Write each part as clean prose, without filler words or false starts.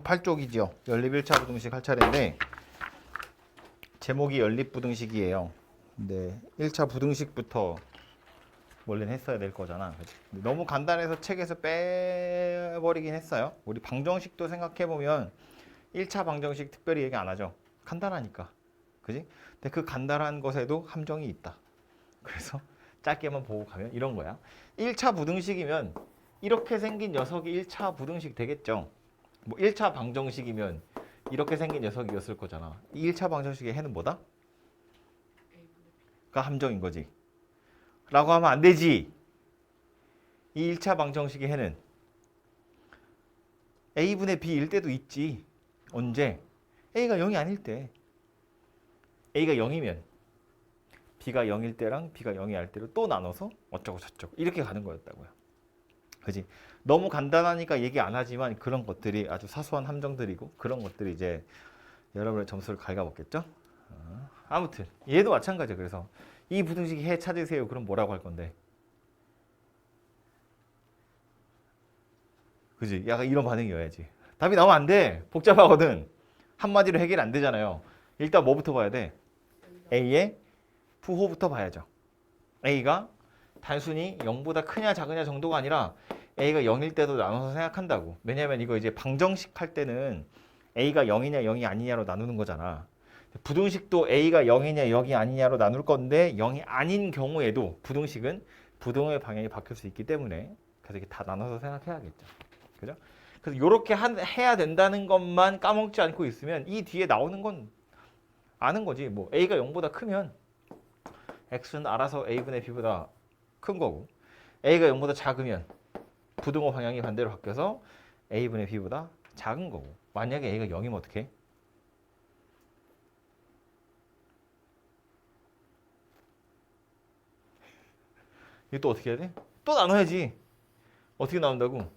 8쪽이죠. 연립 1차 부등식 할 차례인데 제목이 연립 부등식이에요. 근데 1차 부등식부터 원래는 했어야 될 거잖아. 그치? 너무 간단해서 책에서 빼버리긴 했어요. 우리 방정식도 생각해보면 1차 방정식 특별히 얘기 안 하죠. 간단하니까. 그지? 근데 그 간단한 것에도 함정이 있다. 그래서 짧게만 보고 가면 이런 거야. 1차 부등식이면 이렇게 생긴 녀석이 1차 부등식 되겠죠. 뭐 1차 방정식이면 이렇게 생긴 녀석이었을 거잖아. 이 1차 방정식의 해는 뭐다? 가 함정인 거지. 라고 하면 안 되지. 이 1차 방정식의 해는 a분의 b일 때도 있지. 언제? a가 0이 아닐 때. a가 0이면 b가 0일 때랑 b가 0이 아닐 때로 또 나눠서 어쩌고 저쩌고 이렇게 가는 거였다고요. 그지? 너무 간단하니까 얘기 안 하지만 그런 것들이 아주 사소한 함정들이고 그런 것들이 이제 여러분의 점수를 갉아먹겠죠? 아무튼 얘도 마찬가지야. 그래서 이 부등식 해 찾으세요. 그럼 뭐라고 할 건데? 그지? 약간 이런 반응이어야지. 답이 나오면 안 돼. 복잡하거든. 한마디로 해결 안 되잖아요. 일단 뭐부터 봐야 돼? A의 부호부터 봐야죠. A가 단순히 0보다 크냐 작으냐 정도가 아니라 A가 0일 때도 나눠서 생각한다고. 왜냐면 이거 이제 방정식 할 때는 A가 0이냐 0이 아니냐로 나누는 거잖아. 부등식도 A가 0이냐 0이 아니냐로 나눌 건데 0이 아닌 경우에도 부등식은 부등호의 방향이 바뀔 수 있기 때문에 그래서 이게 다 나눠서 생각해야겠죠. 그죠? 그래서 이렇게 해야 된다는 것만 까먹지 않고 있으면 이 뒤에 나오는 건 아는 거지. 뭐 A가 0보다 크면 X는 알아서 A분의 B보다 큰 거고 A가 0보다 작으면 부등호 방향이 반대로 바뀌어서 A분의 B보다 작은 거고 만약에 A가 0이면 어떻게 해? 이거 또 어떻게 해야 돼? 또 나눠야지. 어떻게 나눈다고?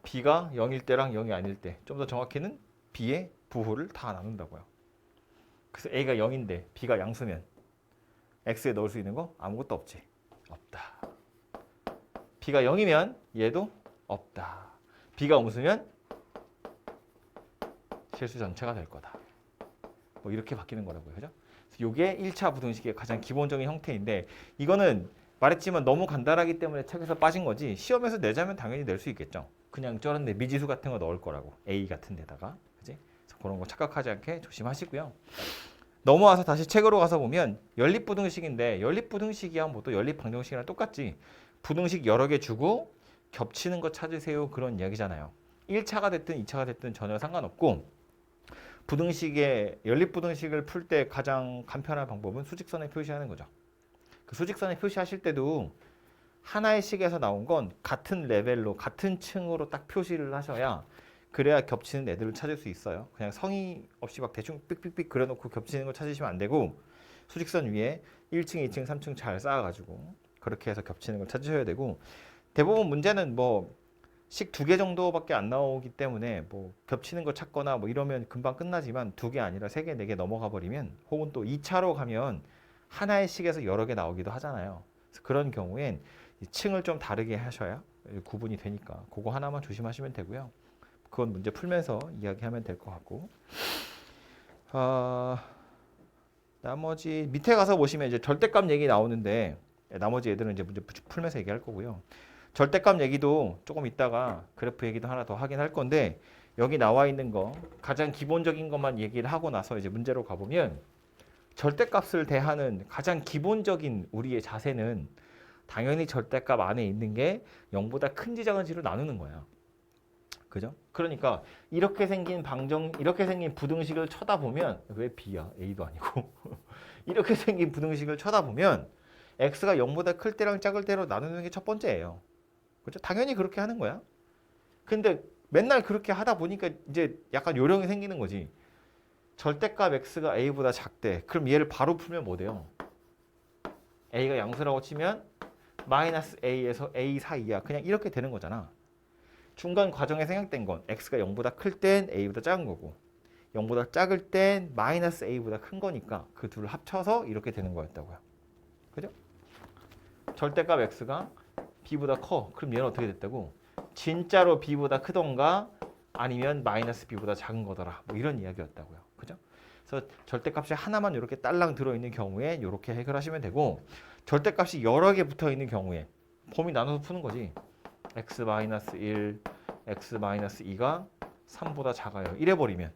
B가 0일 때랑 0이 아닐 때 좀 더 정확히는 B의 부호를 다 나눈다고요. 그래서 A가 0인데 B가 양수면 X에 넣을 수 있는 거 아무것도 없지. 없다. B가 0이면 얘도 없다. B가 음수면 실수 전체가 될 거다. 뭐 이렇게 바뀌는 거라고요. 그죠? 이게 1차 부등식의 가장 기본적인 형태인데 이거는 말했지만 너무 간단하기 때문에 책에서 빠진 거지 시험에서 내자면 당연히 낼 수 있겠죠. 그냥 저런 데 미지수 같은 거 넣을 거라고. A 같은 데다가. 그지? 그래서 그런 거 착각하지 않게 조심하시고요. 넘어와서 다시 책으로 가서 보면 연립부등식인데 연립부등식이야 뭐 또 연립방정식이랑 똑같지. 부등식 여러 개 주고 겹치는 거 찾으세요. 그런 이야기잖아요. 1차가 됐든 2차가 됐든 전혀 상관없고 부등식의 연립부등식을 풀 때 가장 간편한 방법은 수직선에 표시하는 거죠. 그 수직선에 표시하실 때도 하나의 식에서 나온 건 같은 레벨로 같은 층으로 딱 표시를 하셔야 그래야 겹치는 애들을 찾을 수 있어요. 그냥 성의 없이 막 대충 삑삑삑 그려놓고 겹치는 거 찾으시면 안 되고 수직선 위에 1층, 2층, 3층 잘 쌓아가지고 그렇게 해서 겹치는 걸 찾으셔야 되고 대부분 문제는 뭐 식 2개 정도밖에 안 나오기 때문에 뭐 겹치는 거 찾거나 뭐 이러면 금방 끝나지만 2개 아니라 3개, 4개 넘어가 버리면 혹은 또 2차로 가면 하나의 식에서 여러 개 나오기도 하잖아요. 그래서 그런 경우엔 층을 좀 다르게 하셔야 구분이 되니까 그거 하나만 조심하시면 되고요. 그건 문제 풀면서 이야기하면 될 것 같고 나머지 밑에 가서 보시면 이제 절대값 얘기 나오는데 나머지 애들은 이제 문제 풀면서 얘기할 거고요. 절대값 얘기도 조금 있다가 그래프 얘기도 하나 더 하긴 할 건데 여기 나와 있는 거 가장 기본적인 것만 얘기를 하고 나서 이제 문제로 가보면 절대값을 대하는 가장 기본적인 우리의 자세는 당연히 절대값 안에 있는 게 0보다 큰지 작은지로 나누는 거야. 그죠? 그러니까 이렇게 생긴 이렇게 생긴 부등식을 쳐다보면 왜 B야? A도 아니고 이렇게 생긴 부등식을 쳐다보면 x가 0보다 클 때랑 작을 때로 나누는 게 첫 번째예요. 그죠? 당연히 그렇게 하는 거야. 근데 맨날 그렇게 하다 보니까 이제 약간 요령이 생기는 거지. 절대값 x가 a보다 작대. 그럼 얘를 바로 풀면 뭐 돼요? a가 양수라고 치면 마이너스 a에서 a 사이야. 그냥 이렇게 되는 거잖아. 중간 과정에 생각된 건 x가 0보다 클 땐 a보다 작은 거고 0보다 작을 땐 마이너스 a보다 큰 거니까 그 둘을 합쳐서 이렇게 되는 거였다고요. 그죠? 절대값 x가 b보다 커. 그럼 얘는 어떻게 됐다고? 진짜로 b보다 크던가 아니면 마이너스 b보다 작은 거더라. 뭐 이런 이야기였다고요. 그죠? 그래서 절대값이 하나만 이렇게 딸랑 들어있는 경우에 이렇게 해결하시면 되고 절대값이 여러 개 붙어 있는 경우에 범위 나눠서 푸는 거지. x-1, x-2가 3보다 작아요. 이래 버리면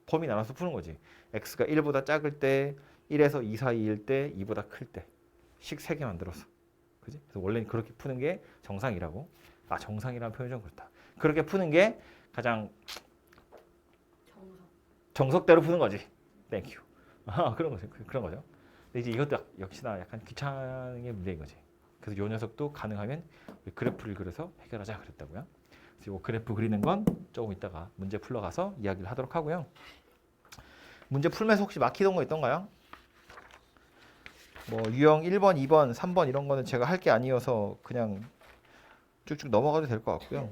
범위 나눠서 푸는 거지. x가 1보다 작을 때 1에서 2 사이일 때 2보다 클 때 식 3개 만들어서. 그지? 그래서 원래는 그렇게 푸는 게 정상이라고. 아, 정상이라는 표현이 좀 그렇다. 그렇게 푸는 게 가장 정석대로 푸는 거지. 땡큐. 아, 그런 거죠. 그런 거죠. 근데 이제 이것도 역시나 약간 귀찮은 문제인 거지. 그래서 이 녀석도 가능하면 그래프를 그려서 해결하자 그랬다고요. 그래서 이 그래프 그리는 건 조금 이따가 문제 풀러가서 이야기를 하도록 하고요. 문제 풀면서 혹시 막히던 거 있던가요? 뭐 유형 1번, 2번, 3번 이런 거는 제가 할 게 아니어서 그냥 쭉쭉 넘어가도 될 것 같고요.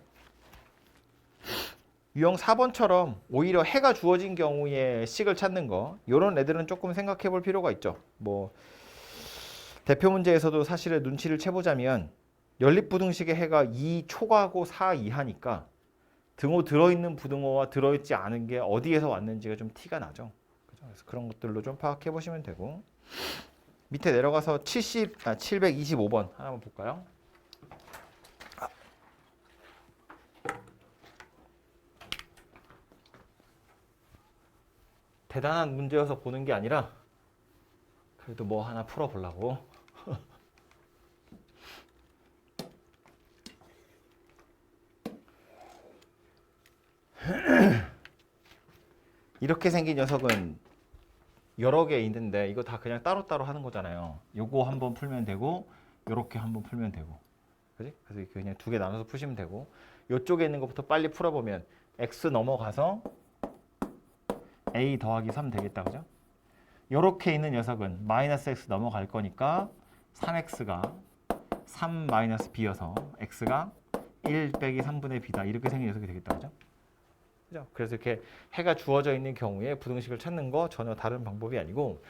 유형 4번처럼 오히려 해가 주어진 경우에 식을 찾는 거 이런 애들은 조금 생각해 볼 필요가 있죠. 뭐 대표 문제에서도 사실은 눈치를 채보자면 연립부등식의 해가 2 초과하고 4 이하니까 등호 들어있는 부등호와 들어있지 않은 게 어디에서 왔는지가 좀 티가 나죠. 그래서 그런 것들로 좀 파악해 보시면 되고 밑에 내려가서 725번 하나만 볼까요? 대단한 문제여서 보는 게 아니라 그래도 뭐 하나 풀어보려고. 이렇게 생긴 녀석은 여러 개 있는데 이거 다 그냥 따로따로 하는 거잖아요. 요거 한번 풀면 되고 요렇게 한번 풀면 되고. 그지? 그래서 그냥 두 개 나눠서 푸시면 되고 요쪽에 있는 것부터 빨리 풀어보면 x 넘어가서 a 더하기 3 되겠다. 그죠? 요렇게 있는 녀석은 마이너스 x 넘어갈 거니까 3x가 3 마이너스 b여서 x가 1 빼기 3분의 b다. 이렇게 생긴 녀석이 되겠다. 그죠? 그죠? 그래서 이렇게 해가 주어져 있는 경우에 부등식을 찾는 거 전혀 다른 방법이 아니고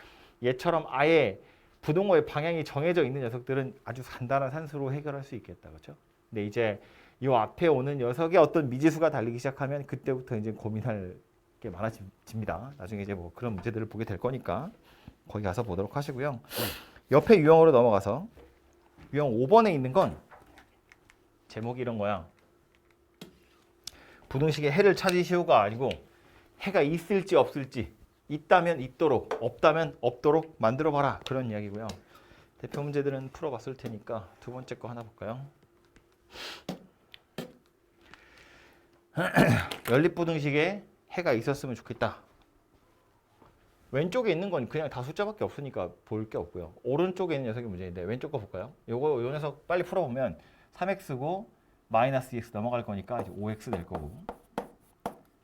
얘처럼 아예 부등호의 방향이 정해져 있는 녀석들은 아주 간단한 산수로 해결할 수 있겠다. 그렇죠? 근데 이제 이 앞에 오는 녀석의 어떤 미지수가 달리기 시작하면 그때부터 이제 고민할 게 많아집니다. 나중에 이제 뭐 그런 문제들을 보게 될 거니까 거기 가서 보도록 하시고요. 옆에 유형으로 넘어가서 유형 5번에 있는 건 제목이 이런 거야. 부등식의 해를 찾으시오가 아니고 해가 있을지 없을지 있다면 있도록 없다면 없도록 만들어봐라 그런 이야기고요. 대표 문제들은 풀어봤을 테니까 두 번째 거 하나 볼까요? 연립부등식에 해가 있었으면 좋겠다. 왼쪽에 있는 건 그냥 다 숫자밖에 없으니까 볼 게 없고요. 오른쪽에 있는 녀석이 문제인데 왼쪽 거 볼까요? 요 녀석 빨리 풀어보면 3x고 마이너스 2x 넘어갈 거니까 이제 5x 될 거고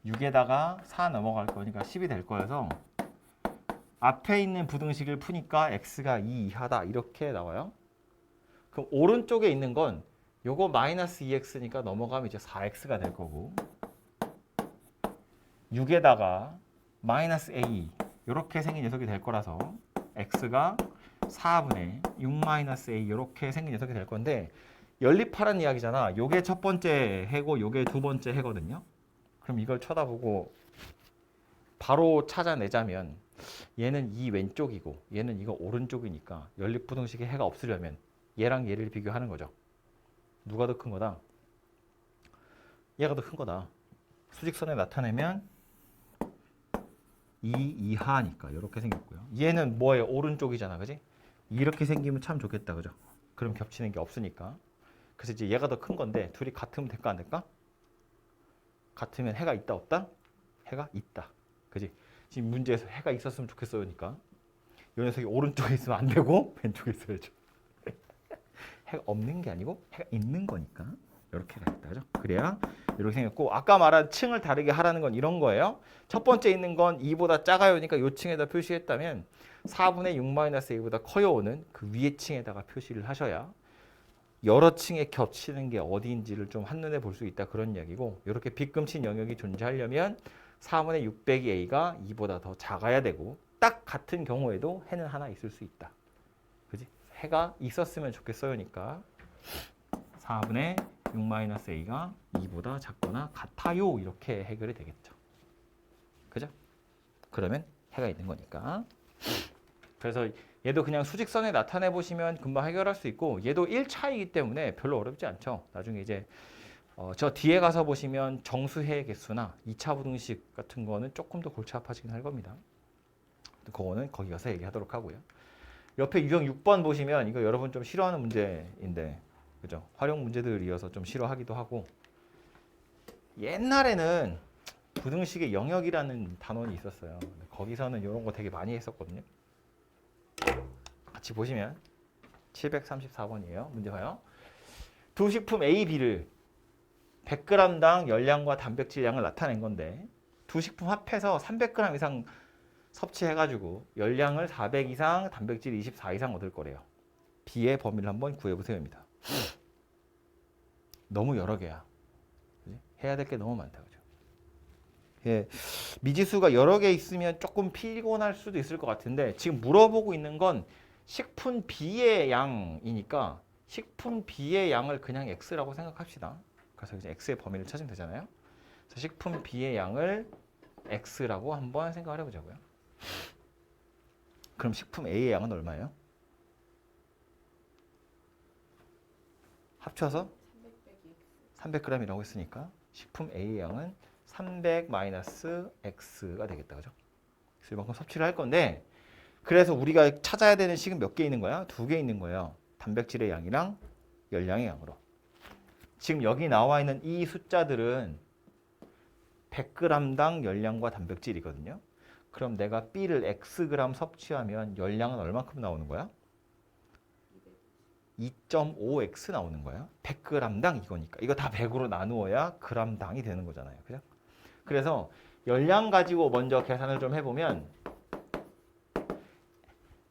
6에다가 4 넘어갈 거니까 10이 될 거여서 앞에 있는 부등식을 푸니까 x가 2 이하다 이렇게 나와요. 그럼 오른쪽에 있는 건 요거 마이너스 2x니까 넘어가면 이제 4x가 될 거고 6에다가 마이너스 a 이렇게 생긴 녀석이 될 거라서 x가 4분의 6 마이너스 a 이렇게 생긴 녀석이 될 건데 연립하라는 이야기잖아. 요게 첫 번째 해고 요게 두 번째 해거든요. 그럼 이걸 쳐다보고 바로 찾아내자면 얘는 이 왼쪽이고 얘는 이거 오른쪽이니까 연립부등식의 해가 없으려면 얘랑 얘를 비교하는 거죠. 누가 더 큰 거다? 얘가 더 큰 거다. 수직선에 나타내면 2 이하니까 이렇게 생겼고요. 얘는 뭐예요? 오른쪽이잖아. 그지? 이렇게 생기면 참 좋겠다. 그죠? 그럼 겹치는 게 없으니까. 그래서 이제 얘가 더 큰 건데 둘이 같으면 될까 안 될까? 같으면 해가 있다 없다? 해가 있다. 그지? 지금 문제에서 해가 있었으면 좋겠어요니까 이 녀석이 오른쪽에 있으면 안 되고 왼쪽에 있어야죠. 해가 없는 게 아니고 해가 있는 거니까 이렇게 가겠다. 그죠? 그래야 이렇게 생겼고 아까 말한 층을 다르게 하라는 건 이런 거예요. 첫 번째 있는 건 2보다 작아요니까 요 층에다 표시했다면 4분의 6-a보다 커요는 그 위에 층에다가 표시를 하셔야 여러 층에 겹치는 게 어디인지를 좀 한눈에 볼 수 있다 그런 이야기고 이렇게 빗금친 영역이 존재하려면 4분의 6 빼기 a가 2보다 더 작아야 되고 딱 같은 경우에도 해는 하나 있을 수 있다. 그지? 해가 있었으면 좋겠어요니까 4분의 6-a가 2보다 작거나 같아요. 이렇게 해결이 되겠죠. 그죠? 그러면 해가 있는 거니까. 그래서 얘도 그냥 수직선에 나타내 보시면 금방 해결할 수 있고 얘도 1차이기 때문에 별로 어렵지 않죠. 나중에 이제 저 뒤에 가서 보시면 정수해 개수나 2차 부등식 같은 거는 조금 더 골치 아파지긴 할 겁니다. 그거는 거기 가서 얘기하도록 하고요. 옆에 유형 6번 보시면 이거 여러분 좀 싫어하는 문제인데 그죠? 활용 문제들이어서 좀 싫어하기도 하고 옛날에는 부등식의 영역이라는 단원이 있었어요. 거기서는 이런 거 되게 많이 했었거든요. 같이 보시면 734번이에요. 문제 봐요. 두 식품 A, B를 100g당 열량과 단백질량을 나타낸 건데 두 식품 합해서 300g 이상 섭취해가지고 열량을 400 이상, 단백질 24 이상 얻을 거래요. B의 범위를 한번 구해보세요입니다. 너무 여러 개야. 그치? 해야 될 게 너무 많다. 그죠? 예, 미지수가 여러 개 있으면 조금 피곤할 수도 있을 것 같은데 지금 물어보고 있는 건 식품 B의 양이니까 식품 B의 양을 그냥 X라고 생각합시다. 그래서 이제 X의 범위를 찾으면 되잖아요. 그래서 식품 B의 양을 X라고 한번 생각을 해보자고요. 그럼 식품 A의 양은 얼마예요? 합쳐서 300g이라고 했으니까 식품 A의 양은 300-x가 되겠다. 그죠? 그래서 이만큼 섭취를 할 건데 그래서 우리가 찾아야 되는 식은 몇 개 있는 거야? 2개 있는 거예요. 단백질의 양이랑 열량의 양으로. 지금 여기 나와 있는 이 숫자들은 100g당 열량과 단백질이거든요. 그럼 내가 B를 xg 섭취하면 열량은 얼마큼 나오는 거야? 2.5x 나오는 거야. 100g당 이거니까. 이거 다 100으로 나누어야 g당이 되는 거잖아요. 그죠? 그래서 열량 가지고 먼저 계산을 좀 해보면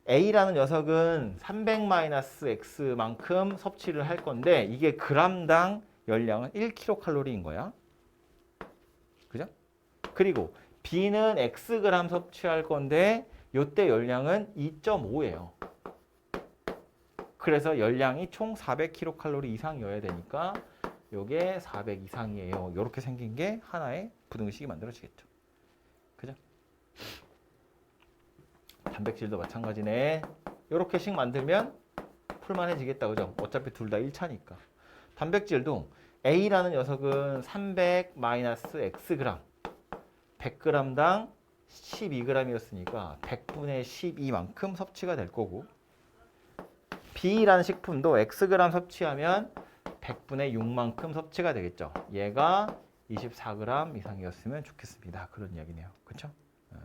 A라는 녀석은 300-x만큼 섭취를 할 건데 이게 g당 열량은 1kcal인 거야. 그죠? 그리고 B는 xg 섭취할 건데 이때 열량은 2.5예요. 그래서 열량이 총 400kcal 이상이어야 되니까 이게 400 이상이에요. 이렇게 생긴 게 하나의 부등식이 만들어지겠죠. 그죠? 단백질도 마찬가지네. 이렇게씩 만들면 풀만해지겠다. 그죠? 어차피 둘 다 1차니까. 단백질도 A라는 녀석은 300-xg 100g당 12g이었으니까 100분의 12만큼 섭취가 될 거고 B라는 식품도 xg 섭취하면 100분의 6만큼 섭취가 되겠죠. 얘가 24g 이상이었으면 좋겠습니다. 그런 이야기네요. 그렇죠?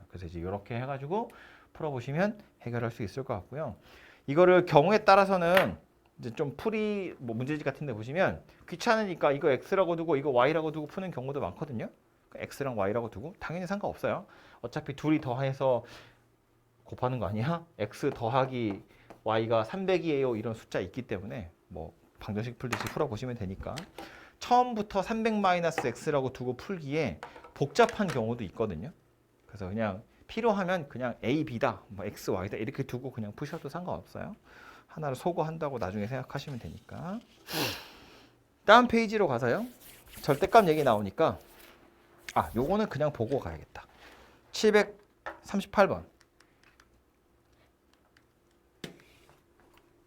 그래서 이제 이렇게 해가지고 풀어보시면 해결할 수 있을 것 같고요. 이거를 경우에 따라서는 이제 좀 풀이 문제집 같은 데 보시면 귀찮으니까 이거 x라고 두고 이거 y라고 두고 푸는 경우도 많거든요. x랑 y라고 두고 당연히 상관없어요. 어차피 둘이 더해서 곱하는 거 아니야? x 더하기 y가 300이에요. 이런 숫자 있기 때문에 뭐 방정식 풀듯이 풀어보시면 되니까 처음부터 300-x라고 두고 풀기에 복잡한 경우도 있거든요. 그래서 그냥 필요하면 그냥 a, b다, 뭐 x, y다 이렇게 두고 그냥 푸셔도 상관없어요. 하나를 소거한다고 나중에 생각하시면 되니까. 다음 페이지로 가서요. 절대값 얘기 나오니까 요거는 그냥 보고 가야겠다. 738번.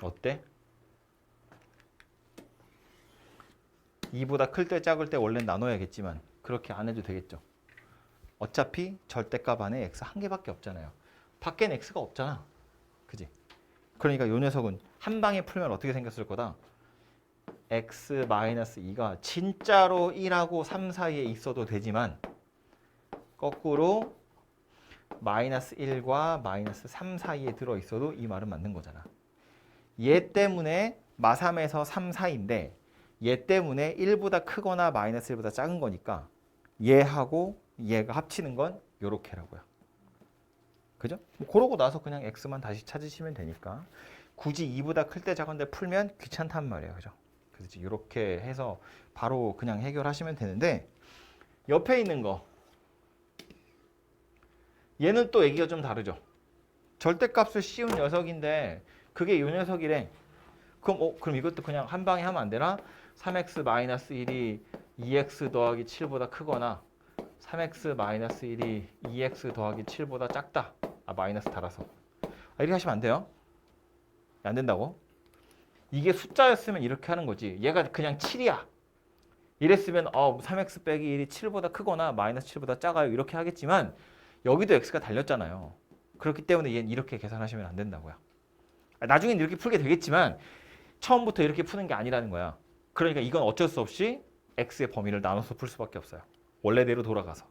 어때? 2보다 클 때 작을 때 원래는 나눠야겠지만 그렇게 안 해도 되겠죠. 어차피 절대값 안에 x 한 개밖에 없잖아요. 밖엔 x가 없잖아. 그지? 그러니까 이 녀석은 한 방에 풀면 어떻게 생겼을 거다? x-2가 진짜로 1하고 3 사이에 있어도 되지만 거꾸로 -1과 -3 사이에 들어있어도 이 말은 맞는 거잖아. 얘 때문에 마3에서 3 사이인데 얘 때문에 1보다 크거나 -1보다 작은 거니까 얘하고 얘가 합치는 건 요렇게라고요. 그죠? 그러고 나서 그냥 x만 다시 찾으시면 되니까 굳이 2보다 클 때 작은데 풀면 귀찮단 말이에요. 그죠? 그래서 이렇게 해서 바로 그냥 해결하시면 되는데 옆에 있는 거 얘는 또 얘기가 좀 다르죠. 절대값을 씌운 녀석인데 그게 이 녀석이래. 그럼 이것도 그냥 한 방에 하면 안 되나? 3x-1이 2x 더하기 7보다 크거나 3x-1이 2x 더하기 7보다 작다. 마이너스 달아서. 이렇게 하시면 안 돼요. 안 된다고. 이게 숫자였으면 이렇게 하는 거지. 얘가 그냥 7이야. 이랬으면 3x 빼기 1이 7보다 크거나 마이너스 7보다 작아요. 이렇게 하겠지만 여기도 x가 달렸잖아요. 그렇기 때문에 얘는 이렇게 계산하시면 안 된다고요. 나중엔 이렇게 풀게 되겠지만 처음부터 이렇게 푸는 게 아니라는 거야. 그러니까 이건 어쩔 수 없이 x의 범위를 나눠서 풀 수밖에 없어요. 원래대로 돌아가서.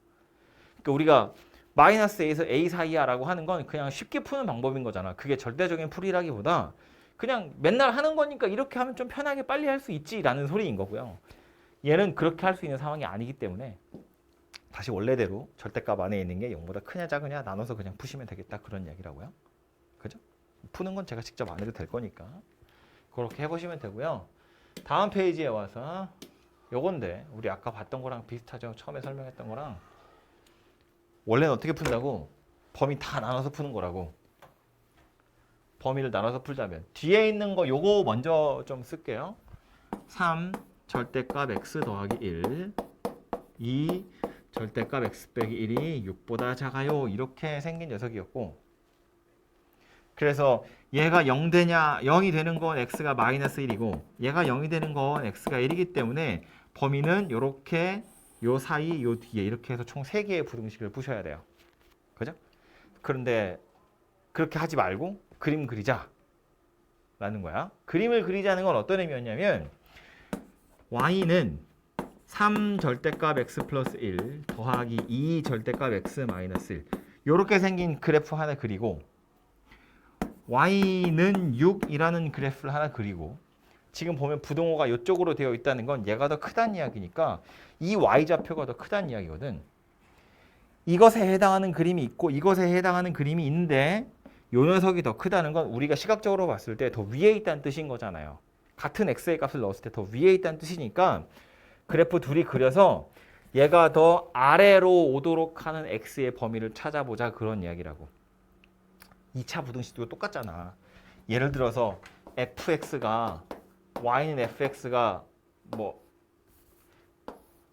그러니까 우리가 마이너스 a에서 a 사이야라고 하는 건 그냥 쉽게 푸는 방법인 거잖아. 그게 절대적인 풀이라기보다 그냥 맨날 하는 거니까 이렇게 하면 좀 편하게 빨리 할 수 있지라는 소리인 거고요. 얘는 그렇게 할 수 있는 상황이 아니기 때문에 다시 원래대로 절대값 안에 있는 게 0보다 크냐 작으냐 나눠서 그냥 푸시면 되겠다 그런 이야기라고요. 그죠? 푸는 건 제가 직접 안 해도 될 거니까 그렇게 해보시면 되고요. 다음 페이지에 와서 요건데 우리 아까 봤던 거랑 비슷하죠. 처음에 설명했던 거랑 원래는 어떻게 푼다고? 범위 다 나눠서 푸는 거라고. 범위를 나눠서 풀자면 뒤에 있는 거 요거 먼저 좀 쓸게요. 3 절대값 x 더하기 1 2 절대값 x 빼기 1이 6보다 작아요. 이렇게 생긴 녀석이었고 그래서 얘가 0 되냐 0이 되는 건 x가 마이너스 1이고 얘가 0이 되는 건 x가 1이기 때문에 범위는 요렇게 요 사이 요 뒤에 이렇게 해서 총 3개의 부등식을 푸셔야 돼요. 그죠? 그런데 그렇게 하지 말고 그림 그리자 라는 거야. 그림을 그리자는 건 어떤 의미였냐면 y는 3 절대값 x 플러스 1 더하기 2 절대값 x 마이너스 1 요렇게 생긴 그래프 하나 그리고 y는 6이라는 그래프를 하나 그리고 지금 보면 부동호가 이쪽으로 되어 있다는 건 얘가 더 크다는 이야기니까 이 y좌표가 더 크다는 이야기거든. 이것에 해당하는 그림이 있고 이것에 해당하는 그림이 있는데 요 녀석이 더 크다는 건 우리가 시각적으로 봤을 때 더 위에 있다는 뜻인 거잖아요. 같은 x의 값을 넣었을 때 더 위에 있다는 뜻이니까 그래프 둘이 그려서 얘가 더 아래로 오도록 하는 x의 범위를 찾아보자 그런 이야기라고. 2차 부등식도 똑같잖아. 예를 들어서 fx가 y는 fx가 뭐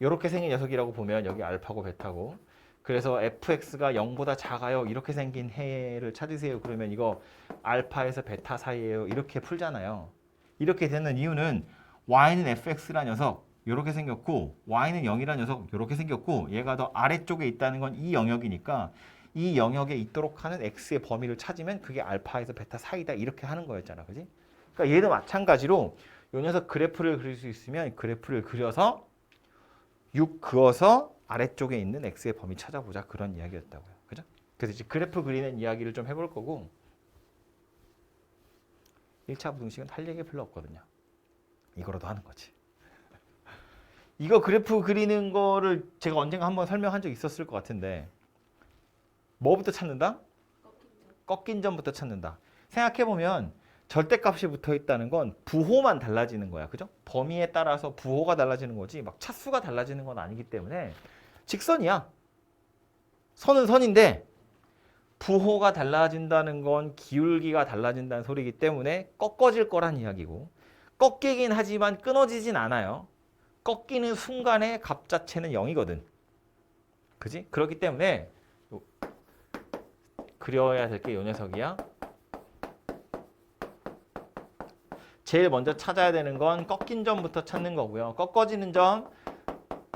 이렇게 생긴 녀석이라고 보면 여기 알파고 베타고 그래서 fx가 0보다 작아요. 이렇게 생긴 해를 찾으세요. 그러면 이거 알파에서 베타 사이에요. 이렇게 풀잖아요. 이렇게 되는 이유는 y는 fx라는 녀석 이렇게 생겼고 y는 0이라는 녀석 이렇게 생겼고 얘가 더 아래쪽에 있다는 건 이 영역이니까 이 영역에 있도록 하는 x의 범위를 찾으면 그게 알파에서 베타 사이다 이렇게 하는 거였잖아. 그지? 그러니까 얘도 마찬가지로 이 녀석 그래프를 그릴 수 있으면 그래프를 그려서 6 그어서 아래쪽에 있는 x의 범위 찾아보자 그런 이야기였다고요. 그죠? 그래서 이제 그래프 그리는 이야기를 좀 해볼 거고 1차 부등식은 할 얘기 별로 없거든요. 이거라도 하는 거지. 이거 그래프 그리는 거를 제가 언젠가 한번 설명한 적 있었을 것 같은데 뭐부터 찾는다? 꺾인 점부터 찾는다. 생각해보면 절대값이 붙어 있다는 건 부호만 달라지는 거야. 그죠? 범위에 따라서 부호가 달라지는 거지 막 차수가 달라지는 건 아니기 때문에 직선이야. 선은 선인데 부호가 달라진다는 건 기울기가 달라진다는 소리이기 때문에 꺾어질 거란 이야기고 꺾이긴 하지만 끊어지진 않아요. 꺾이는 순간에 값 자체는 0이거든. 그지? 그렇기 때문에 그려야 될 게 이 녀석이야. 제일 먼저 찾아야 되는 건 꺾인 점부터 찾는 거고요. 꺾어지는 점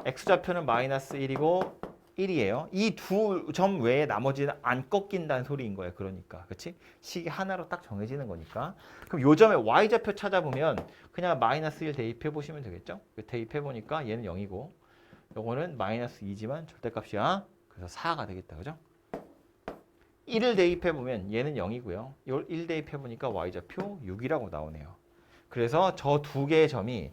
x좌표는 마이너스 1이고 1이에요. 이 두 점 외에 나머지는 안 꺾인다는 소리인 거예요. 그러니까 그렇지? 식이 하나로 딱 정해지는 거니까. 그럼 요 점에 y좌표 찾아보면 그냥 마이너스 1 대입해 보시면 되겠죠? 대입해 보니까 얘는 0이고 요거는 마이너스 2지만 절대값이야. 그래서 4가 되겠다. 그죠? 1을 대입해 보면 얘는 0이고요. 이걸 1 대입해 보니까 y좌표 6이라고 나오네요. 그래서 저 두 개의 점이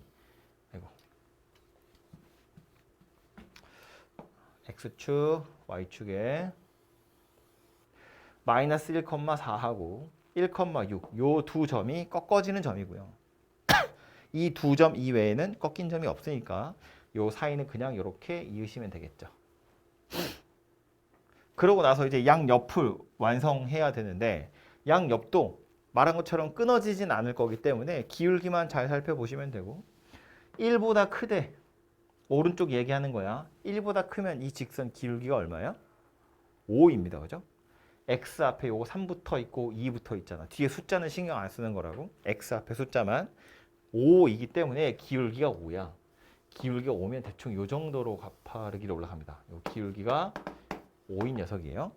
x축, y축에 마이너스 1,4하고 1,6 요 두 점이 꺾어지는 점이고요. 이 두 점 이외에는 꺾인 점이 없으니까 요 사이는 그냥 이렇게 이으시면 되겠죠. 그러고 나서 이제 양옆을 완성해야 되는데 양옆도 말한 것처럼 끊어지진 않을 거기 때문에 기울기만 잘 살펴보시면 되고 1보다 크대. 오른쪽 얘기하는 거야. 1보다 크면 이 직선 기울기가 얼마야? 5입니다. 그죠? x 앞에 요거 3 붙어 있고 2 붙어 있잖아. 뒤에 숫자는 신경 안 쓰는 거라고. x 앞에 숫자만 5이기 때문에 기울기가 5야. 기울기가 5면 대충 요 정도로 가파르기로 올라갑니다. 요 기울기가 5인 녀석이에요.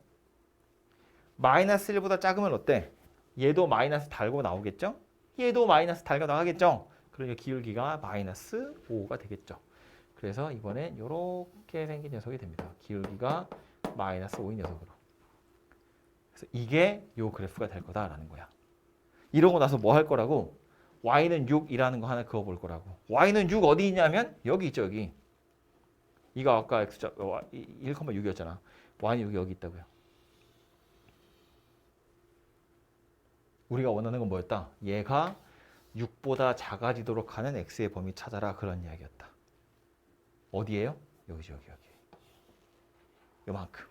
마이너스 1보다 작으면 어때? 얘도 마이너스 달고 나오겠죠? 얘도 마이너스 달고 나가겠죠? 그러니까 기울기가 마이너스 5가 되겠죠. 그래서 이번엔 이렇게 생긴 녀석이 됩니다. 기울기가 마이너스 5인 녀석으로. 그래서 이게 요 그래프가 될 거다라는 거야. 이러고 나서 뭐 할 거라고? y는 6이라는 거 하나 그어 볼 거라고. y는 6 어디 있냐면 여기 있죠. 여기. 이거 아까 x자 1,6이었잖아. y는 여기 있다고요. 우리가 원하는 건 뭐였다? 얘가 6보다 작아지도록 하는 x의 범위 찾아라. 그런 이야기였다. 어디예요? 여기죠. 여기. 요만큼.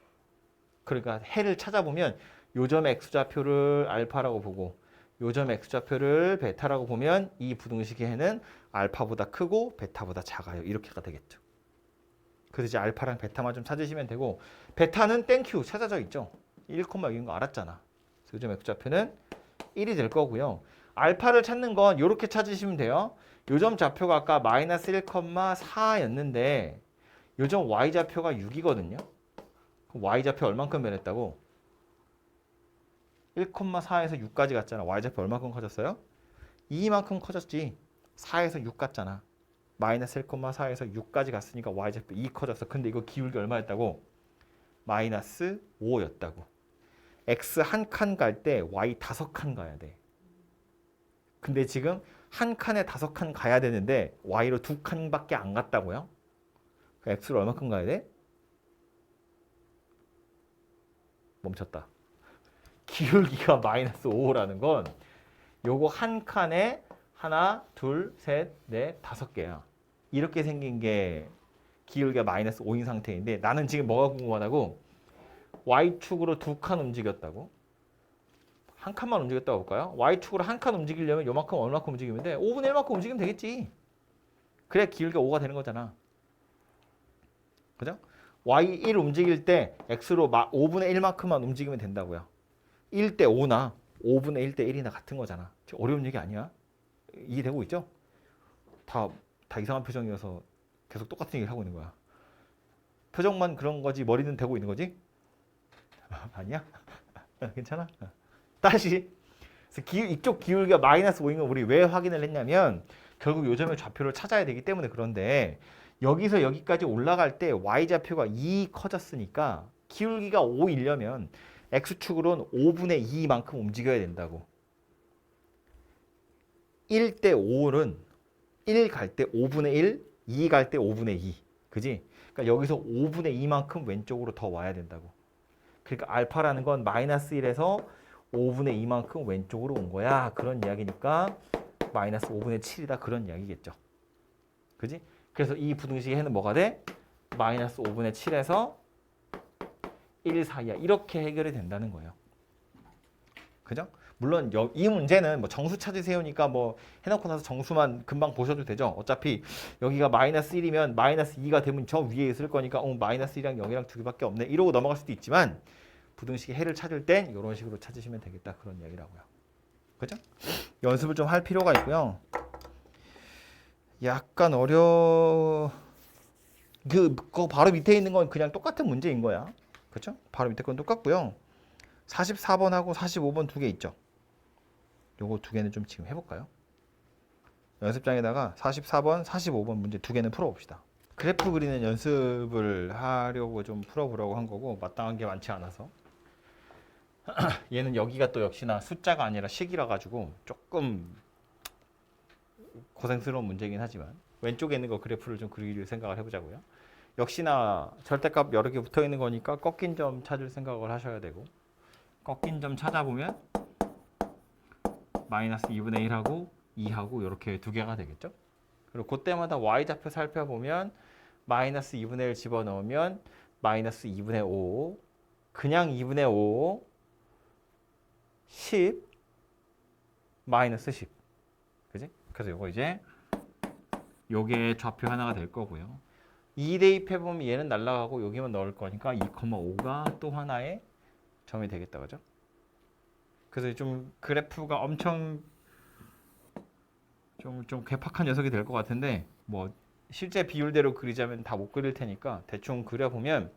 그러니까 해를 찾아보면 요점 x좌표를 알파라고 보고 요점 x좌표를 베타라고 보면 이 부등식의 해는 알파보다 크고 베타보다 작아요. 이렇게가 되겠죠. 그래서 이제 알파랑 베타만 좀 찾으시면 되고 베타는 땡큐 찾아져 있죠. 1,6인 거 알았잖아. 그래서 요점 x좌표는 1이 될 거고요. 알파를 찾는 건 이렇게 찾으시면 돼요. 요점 좌표가 아까 마이너스 1,4였는데 요점 y좌표가 6이거든요. 그럼 y좌표 얼만큼 변했다고? 1,4에서 6까지 갔잖아. y좌표 얼만큼 커졌어요? 2만큼 커졌지. 4에서 6 갔잖아. 마이너스 1,4에서 6까지 갔으니까 y좌표 2 커졌어. 근데 이거 기울기 얼마였다고? 마이너스 5였다고. x 한 칸 갈 때 y 5칸 가야 돼. 근데 지금 한 칸에 5칸 가야 되는데 y로 2칸밖에 안 갔다고요? x로 얼마큼 가야 돼? 멈췄다. 기울기가 마이너스 5라는 건 요거 한 칸에 하나, 둘, 셋, 넷, 5개야. 이렇게 생긴 게 기울기가 마이너스 5인 상태인데 나는 지금 뭐가 궁금하다고? y축으로 2칸 움직였다고? 한 칸만 움직였다고 볼까요? y축으로 한 칸 움직이려면 요만큼 얼마큼 움직이면 돼? 5분의 1만큼 움직이면 되겠지. 그래야 기울기가 5가 되는 거잖아. 그죠? y1 움직일 때 x로 5분의 1만큼만 움직이면 된다고요. 1대 5나 5분의 1대 1이나 같은 거잖아. 어려운 얘기 아니야. 이해되고 있죠? 다 이상한 표정이어서 계속 똑같은 얘기를 하고 있는 거야. 표정만 그런 거지 머리는 되고 있는 거지? 아니야? 괜찮아? 다시 이쪽 기울기가 마이너스 5인 걸 우리 왜 확인을 했냐면 결국 요점의 좌표를 찾아야 되기 때문에 그런데 여기서 여기까지 올라갈 때 y좌표가 2 커졌으니까 기울기가 5이려면 x축으로는 5분의 2만큼 움직여야 된다고. 1대 5는 1 갈 때 5분의 1, 2 갈 때 5분의 2. 그지? 그러니까 여기서 5분의 2만큼 왼쪽으로 더 와야 된다고. 그러니까 알파라는 건 마이너스 1에서 5분의 2만큼 왼쪽으로 온 거야. 그런 이야기니까 마이너스 5분의 7이다. 그런 이야기겠죠. 그지? 그래서 이 부등식의 해는 뭐가 돼? 마이너스 5분의 7에서 1 사이야. 이렇게 해결이 된다는 거예요. 그죠? 물론 이 문제는 뭐 정수 찾으세요니까 뭐 해놓고 나서 정수만 금방 보셔도 되죠. 어차피 여기가 마이너스 1이면 마이너스 2가 되면 저 위에 있을 거니까 마이너스 1이랑 0이랑 2개밖에 없네. 이러고 넘어갈 수도 있지만 부등식의 해를 찾을 땐 이런 식으로 찾으시면 되겠다. 그런 이야기라고요. 그죠? 연습을 좀 할 필요가 있고요. 약간 그거 바로 밑에 있는 건 그냥 똑같은 문제인 거야. 그렇죠? 바로 밑에 건 똑같고요. 44번하고 45번 두 개 있죠. 요거 두 개는 좀 지금 해볼까요? 연습장에다가 44번, 45번 문제 두 개는 풀어봅시다. 그래프 그리는 연습을 하려고 좀 풀어보려고 한 거고 마땅한 게 많지 않아서 얘는 여기가 또 역시나 숫자가 아니라 식이라 가지고 조금 고생스러운 문제이긴 하지만 왼쪽에 있는 거 그래프를 좀 그릴 생각을 해보자고요. 역시나 절대값 여러 개 붙어 있는 거니까 꺾인 점 찾을 생각을 하셔야 되고 꺾인 점 찾아보면 마이너스 2분의 1하고 2하고 이렇게 두 개가 되겠죠. 그리고 그때마다 y좌표 살펴보면 마이너스 2분의 1 집어넣으면 마이너스 2분의 5 그냥 2분의 5 10 마이너스 10 그지? 그래서 이거 이제 요게 좌표 하나가 될 거고요. 2 대입해보면 얘는 날라가고 여기만 넣을 거니까 2,5가 또 하나의 점이 되겠다. 그죠? 그래서 좀 그래프가 엄청 좀 괴팍한 녀석이 될 것 같은데 뭐 실제 비율대로 그리자면 다 못 그릴 테니까 대충 그려보면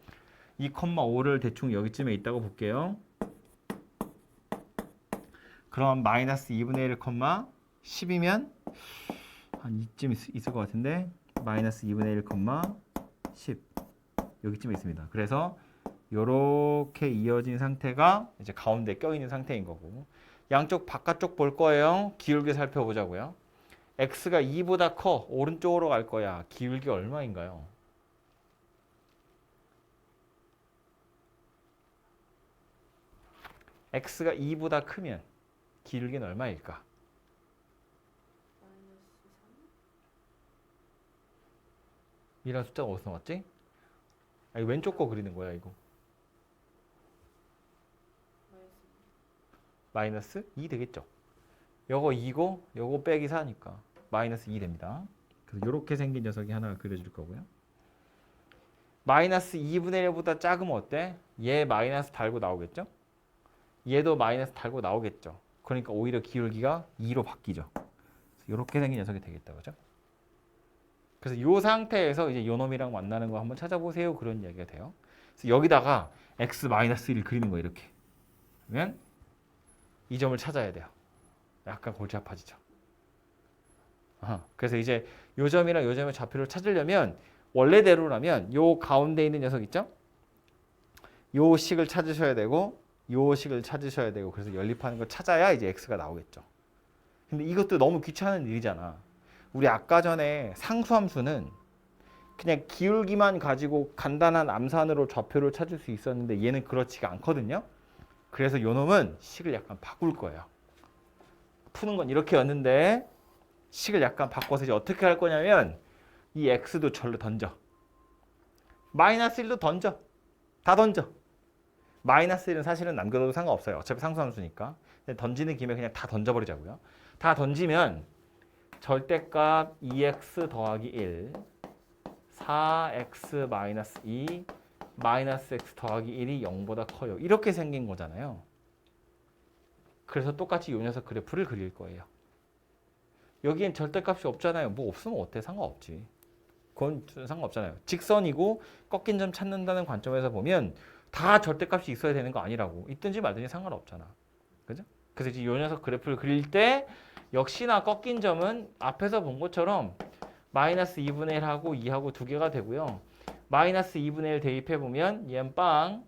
2,5를 대충 여기쯤에 있다고 볼게요. 그럼 마이너스 2분의 1, 10이면 한 이쯤 있을 것 같은데 마이너스 2분의 1, 10 여기쯤에 있습니다. 그래서 이렇게 이어진 상태가 이제 가운데 껴있는 상태인 거고 양쪽 바깥쪽 볼 거예요. 기울기 살펴보자고요. x가 2보다 커 오른쪽으로 갈 거야. 기울기 얼마인가요? x가 2보다 크면 기울기는 얼마일까? 이란 숫자가 어디서 나왔지? 아니, 왼쪽 거 그리는 거야 이거. 마이너스 2 되겠죠. 요거 2고 요거 빼기 4니까 마이너스 2 됩니다. 그래서 이렇게 생긴 녀석이 하나 그려줄 거고요. 마이너스 2분의 1보다 작으면 어때? 얘 마이너스 달고 나오겠죠? 얘도 마이너스 달고 나오겠죠. 그러니까 오히려 기울기가 2로 바뀌죠. 이렇게 생긴 녀석이 되겠다. 그죠? 그래서 이 상태에서 이제 요 놈이랑 만나는 거 한번 찾아보세요. 그런 이야기가 돼요. 그래서 여기다가 x-1을 그리는 거예요. 이렇게. 그러면 이 점을 찾아야 돼요. 약간 골치 아파지죠. 그래서 이제 요 점이랑 요 점의 좌표를 찾으려면 원래대로라면 요 가운데 있는 녀석 있죠? 요 식을 찾으셔야 되고 요 식을 찾으셔야 되고 그래서 연립하는 걸 찾아야 이제 x가 나오겠죠. 근데 이것도 너무 귀찮은 일이잖아. 우리 아까 전에 상수함수는 그냥 기울기만 가지고 간단한 암산으로 좌표를 찾을 수 있었는데 얘는 그렇지가 않거든요. 그래서 요 놈은 식을 약간 바꿀 거예요. 푸는 건 이렇게였는데 식을 약간 바꿔서 이제 어떻게 할 거냐면 이 x도 절로 던져. 마이너스 1도 던져. 다 던져. 마이너스 1은 사실은 남겨둬도 상관없어요. 어차피 상수함수니까. 던지는 김에 그냥 다 던져버리자고요. 다 던지면 절대값 2x 더하기 1, 4x 마이너스 2, 마이너스 x 더하기 1이 0보다 커요. 이렇게 생긴 거잖아요. 그래서 똑같이 이 녀석 그래프를 그릴 거예요. 여기엔 절대값이 없잖아요. 뭐 없으면 어때? 상관없지. 그건 상관없잖아요. 직선이고 꺾인 점 찾는다는 관점에서 보면 다 절대값이 있어야 되는 거 아니라고. 있든지 말든지 상관없잖아. 그죠? 그래서 이제 이 녀석 그래프를 그릴 때 역시나 꺾인 점은 앞에서 본 것처럼 마이너스 2분의 1하고 2하고 두 개가 되고요. 마이너스 2분의 1 대입해보면 얘는 빵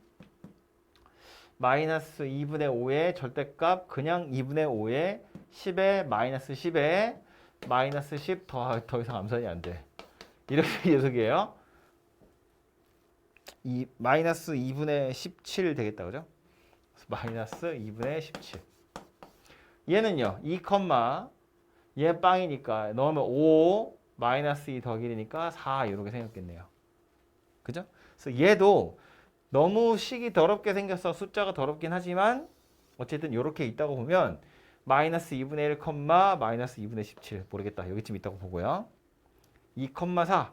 마이너스 2분의 5의 절대값 그냥 2분의 5에 10에 마이너스 10에 마이너스 10 더 이상 암산이 안 돼. 이렇게 녀석이에요. 이 마이너스 2분의 17 되겠다. 그죠? 마이너스 2분의 17. 얘는요. 2, 얘 빵이니까 넣으면 5 마이너스 2 더하기 1이니까 4 이렇게 생겼겠네요. 그죠? 그래서 얘도 너무 식이 더럽게 생겨서 숫자가 더럽긴 하지만 어쨌든 이렇게 있다고 보면 마이너스 2분의 1, 마이너스 2분의 17 모르겠다. 여기쯤 있다고 보고요. 2,4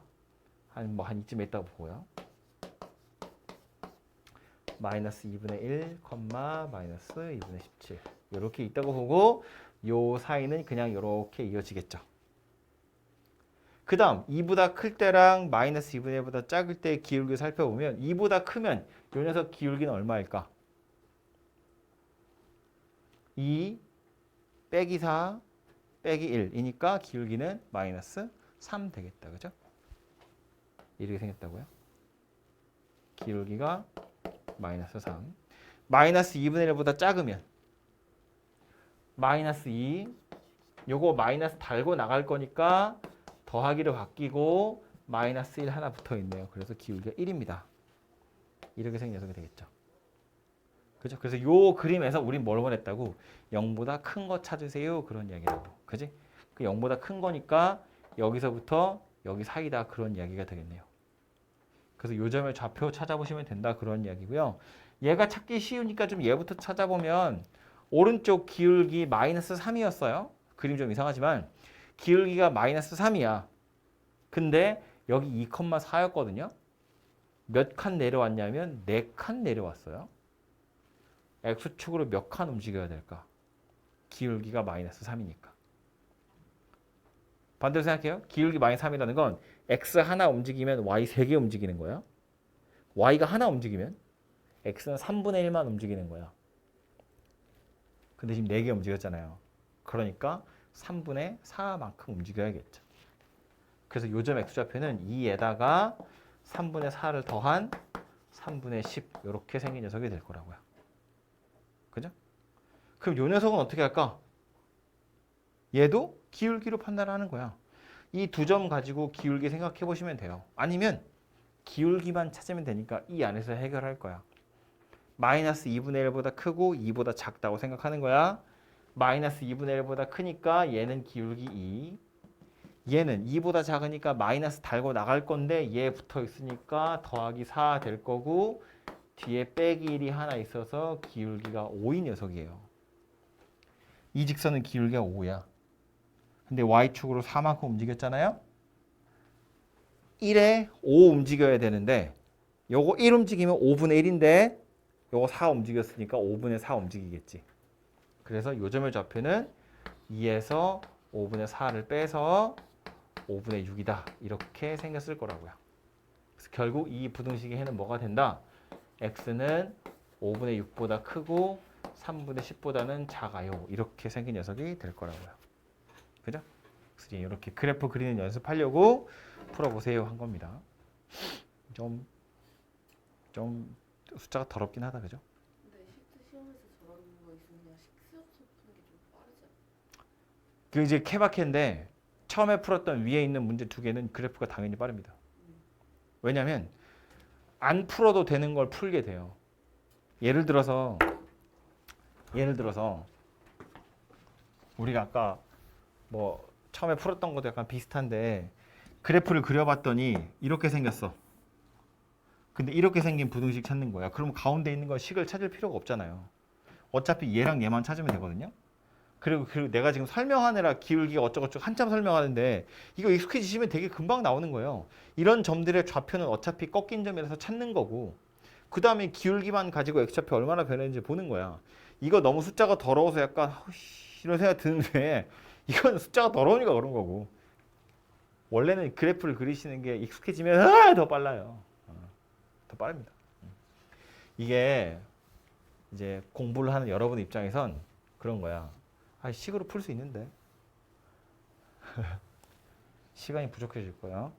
한 이쯤에 있다고 보고요. 마이너스 2분의 1, 마이너스 2분의 17 이렇게 있다고 보고 요 사이는 그냥 이렇게 이어지겠죠. 그 다음 2보다 클 때랑 마이너스 2분의 1보다 작을 때 기울기 살펴보면 2보다 크면 요 녀석 기울기는 얼마일까? 2 빼기 4 빼기 1이니까 기울기는 마이너스 3 되겠다. 그죠? 이렇게 생겼다고요. 기울기가 마이너스 3. 마이너스 2분의 1보다 작으면 마이너스 2 요거 마이너스 달고 나갈 거니까 더하기로 바뀌고 마이너스 1 하나 붙어 있네요. 그래서 기울기가 1입니다. 이렇게 생긴 녀석이 되겠죠. 그죠? 그래서 요 그림에서 우린 뭘 원했다고? 0보다 큰 거 찾으세요. 그런 이야기라고. 그지? 그 0보다 큰 거니까 여기서부터 여기 사이다. 그런 이야기가 되겠네요. 그래서 요 점의 좌표 찾아보시면 된다. 그런 이야기고요. 얘가 찾기 쉬우니까 좀 얘부터 찾아보면 오른쪽 기울기 마이너스 3이었어요. 그림 좀 이상하지만 기울기가 마이너스 3이야. 근데 여기 2,4였거든요. 몇 칸 내려왔냐면 4칸 내려왔어요. X축으로 몇 칸 움직여야 될까? 기울기가 마이너스 3이니까. 반대로 생각해요. 기울기 마이너스 3이라는 건 X 하나 움직이면 Y 3개 움직이는 거야. Y가 하나 움직이면 X는 3분의 1만 움직이는 거야. 근데 지금 4개 움직였잖아요. 그러니까 3분의 4만큼 움직여야겠죠. 그래서 요점 X좌표는 2에다가 3분의 4를 더한 3분의 10 이렇게 생긴 녀석이 될 거라고요. 그죠? 그럼 이 녀석은 어떻게 할까? 얘도 기울기로 판단하는 거야. 이 두 점 가지고 기울기 생각해 보시면 돼요. 아니면 기울기만 찾으면 되니까 이 안에서 해결할 거야. 마이너스 2분의 1보다 크고 2보다 작다고 생각하는 거야. 마이너스 2분의 1보다 크니까 얘는 기울기 2. 얘는 2보다 작으니까 마이너스 달고 나갈 건데 얘 붙어 있으니까 더하기 4 될 거고 뒤에 빼기 1이 하나 있어서 기울기가 5인 녀석이에요. 이 직선은 기울기가 5야. 근데 Y축으로 4만큼 움직였잖아요. 1에 5 움직여야 되는데 요거 1 움직이면 5분의 1인데 요거 4 움직였으니까 5분의 4 움직이겠지. 그래서 요점의 좌표는 2에서 5분의 4를 빼서 5분의 6이다. 이렇게 생겼을 거라고요. 그래서 결국 이 부등식의 해는 뭐가 된다? x는 5분의 6보다 크고 3분의 10보다는 작아요. 이렇게 생긴 녀석이 될 거라고요. 그죠? 그래서 이렇게 그래프 그리는 연습하려고 풀어보세요 한 겁니다. 좀 숫자가 더럽긴 하다. 그죠? 근데 시트 시험에서 저런 거 있으면 그냥 식수học 푸는 게 좀 빠르지 않나? 그 이제 케바케인데 처음에 풀었던 위에 있는 문제 두 개는 그래프가 당연히 빠릅니다. 왜냐하면 안 풀어도 되는 걸 풀게 돼요. 예를 들어서 우리가 아까 뭐 처음에 풀었던 것도 약간 비슷한데 그래프를 그려봤더니 이렇게 생겼어. 근데 이렇게 생긴 부등식 찾는 거야. 그럼 가운데 있는 거 식을 찾을 필요가 없잖아요. 어차피 얘랑 얘만 찾으면 되거든요. 그리고 내가 지금 설명하느라 기울기가 어쩌고저쩌고 한참 설명하는데 이거 익숙해지시면 되게 금방 나오는 거예요. 이런 점들의 좌표는 어차피 꺾인 점이라서 찾는 거고 그 다음에 기울기만 가지고 X좌표 얼마나 변했는지 보는 거야. 이거 너무 숫자가 더러워서 약간 이런 생각 드는데 이건 숫자가 더러우니까 그런 거고 원래는 그래프를 그리시는 게 익숙해지면 더 빨라요. 더 빠릅니다. 이게 이제 공부를 하는 여러분 입장에선 그런 거야. 식으로 풀 수 있는데 시간이 부족해질 거야.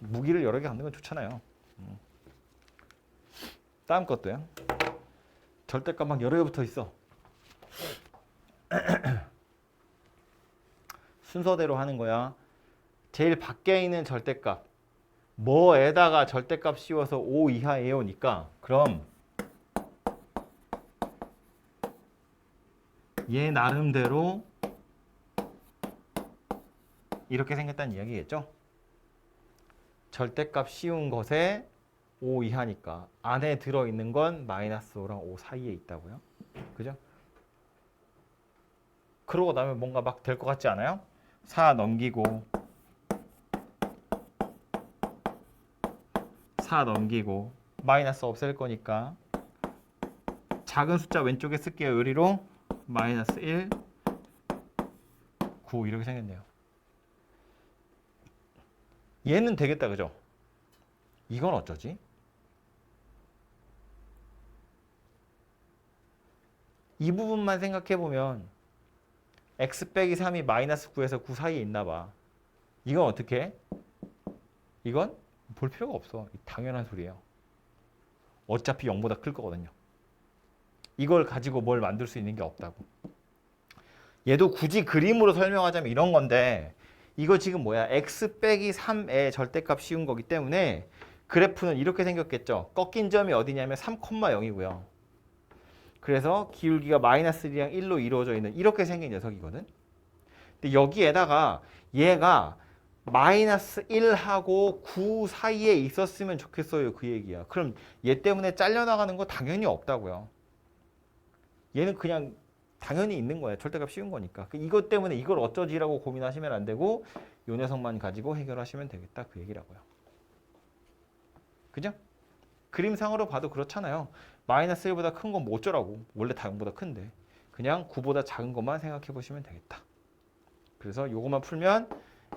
무기를 여러 개 갖는 건 좋잖아요. 다음 것도요. 절대값 막 여러 개 붙어 있어. 순서대로 하는 거야. 제일 밖에 있는 절대값 뭐에다가 절대값 씌워서 5 이하예요니까 그럼 얘 나름대로 이렇게 생겼다는 이야기겠죠. 절대값 씌운 것에 5 이하니까 안에 들어있는 건 마이너스 5랑 5 사이에 있다고요. 그죠? 그러고 나면 뭔가 막 될 것 같지 않아요? 4 넘기고 4 넘기고 마이너스 없앨 거니까 작은 숫자 왼쪽에 쓸게요. 의리로 마이너스 1, 9 이렇게 생겼네요. 얘는 되겠다. 그죠? 이건 어쩌지? 이 부분만 생각해보면 x 빼기 3이 마이너스 9에서 9 사이에 있나 봐. 이건 어떻게 해? 이건 볼 필요가 없어. 당연한 소리예요. 어차피 0보다 클 거거든요. 이걸 가지고 뭘 만들 수 있는 게 없다고. 얘도 굳이 그림으로 설명하자면 이런 건데 이거 지금 뭐야? x 빼기 3의 절대값 씌운 거기 때문에 그래프는 이렇게 생겼겠죠. 꺾인 점이 어디냐면 3,0이고요. 그래서 기울기가 마이너스 1이랑 1로 이루어져 있는 이렇게 생긴 녀석이거든. 근데 여기에다가 얘가 마이너스 1하고 9 사이에 있었으면 좋겠어요. 그 얘기야. 그럼 얘 때문에 잘려나가는 거 당연히 없다고요. 얘는 그냥 당연히 있는 거예요. 절대값 씌운 거니까. 이것 때문에 이걸 어쩌지라고 고민하시면 안 되고 요 녀석만 가지고 해결하시면 되겠다 그 얘기라고요. 그죠? 그림상으로 봐도 그렇잖아요. 마이너스 1보다 큰 건 뭐 어쩌라고. 원래 다 0보다 큰데. 그냥 9보다 작은 것만 생각해 보시면 되겠다. 그래서 요것만 풀면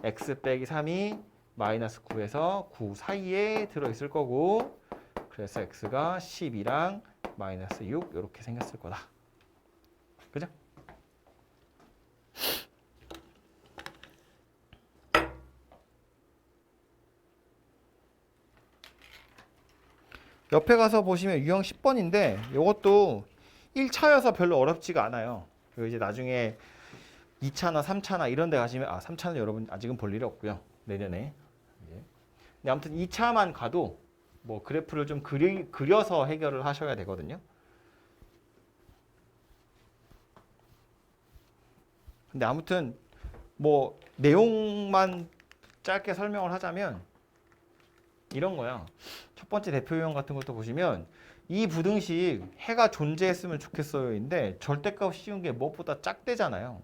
x 빼기 3이 마이너스 9에서 9 사이에 들어있을 거고 그래서 x가 12랑 마이너스 6 이렇게 생겼을 거다. 그죠? 옆에 가서 보시면 유형 10번인데 이것도 1차여서 별로 어렵지가 않아요. 그리고 이제 나중에 2차나 3차나 이런 데 가시면 3차는 여러분 아직은 볼 일이 없고요. 내년에. 예. 근데 아무튼 2차만 가도 뭐 그래프를 좀 그려서 해결을 하셔야 되거든요. 근데 아무튼 뭐 내용만 짧게 설명을 하자면 이런 거야. 첫 번째 대표 유형 같은 것도 보시면 이 부등식 해가 존재했으면 좋겠어요인데 절대값 씌운 게 무엇보다 작대잖아요.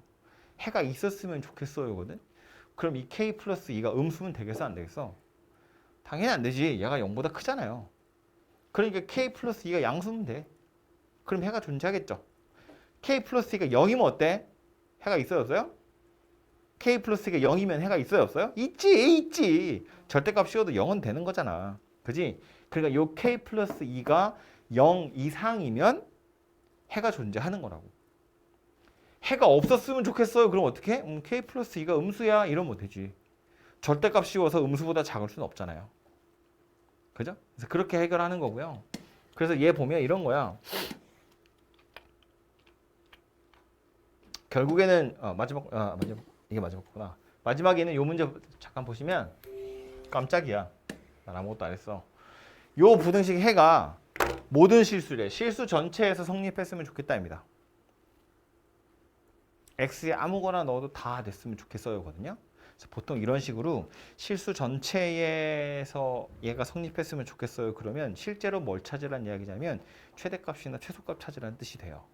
해가 있었으면 좋겠어요거든. 그럼 이 k 플러스 2가 음수면 되겠어 안 되겠어? 당연히 안 되지. 얘가 0보다 크잖아요. 그러니까 k 플러스 2가 양수면 돼. 그럼 해가 존재하겠죠. k 플러스 2가 0이면 어때? 해가 있어요 없어요? k 플러스 2가 0이면 해가 있어요 없어요? 있지. 절대값 씌워도 0은 되는 거잖아. 그지? 그러니까 요 k 플러스 2가 0 이상이면 해가 존재하는 거라고. 해가 없었으면 좋겠어요. 그럼 어떻게? k 플러스 2가 음수야. 이러면 되지. 절대값 씌워서 음수보다 작을 수는 없잖아요. 그죠? 그래서 그렇게 해결하는 거고요. 그래서 얘 보면 이런 거야. 결국에는 마지막 이게 마지막구나. 마지막에는 요 문제 잠깐 보시면 깜짝이야. 난 아무것도 안 했어. 요 부등식 해가 모든 실수래. 실수 전체에서 성립했으면 좋겠다입니다. x에 아무거나 넣어도 다 됐으면 좋겠어요거든요. 그래서 보통 이런 식으로 실수 전체에서 얘가 성립했으면 좋겠어요. 그러면 실제로 뭘 찾으라는 이야기냐면 최대값이나 최소값 찾으라는 뜻이 돼요.